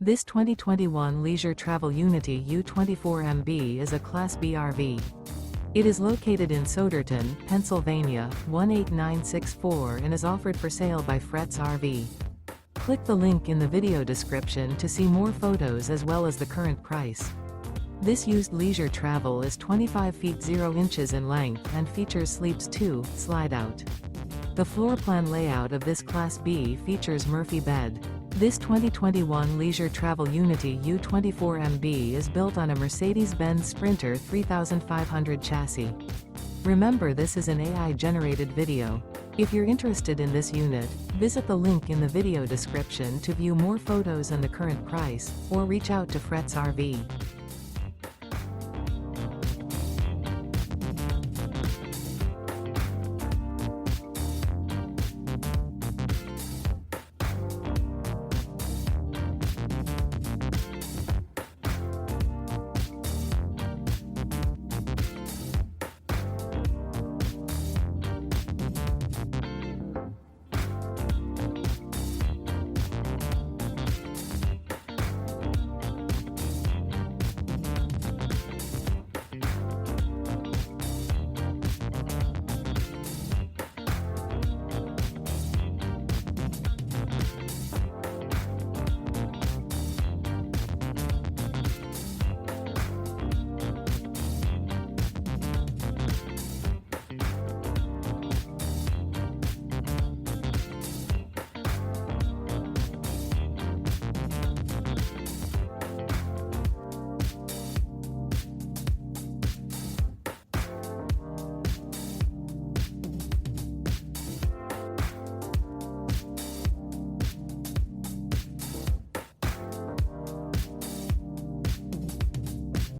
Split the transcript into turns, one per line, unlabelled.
This 2021 Leisure Travel Unity U24MB is a Class B RV. It is located in Souderton, Pennsylvania, 18964 and is offered for sale by Fretz RV. Click the link in the video description to see more photos as well as the current price. This used leisure travel is 25 feet 0 inches in length and features sleeps 2, slide out. The floor plan layout of this Class B features Murphy bed. This 2021 Leisure Travel Unity U24MB is built on a Mercedes-Benz Sprinter 3500 chassis. Remember, this is an AI-generated video. If you're interested in this unit, visit the link in the video description to view more photos and the current price, or reach out to Fretz RV.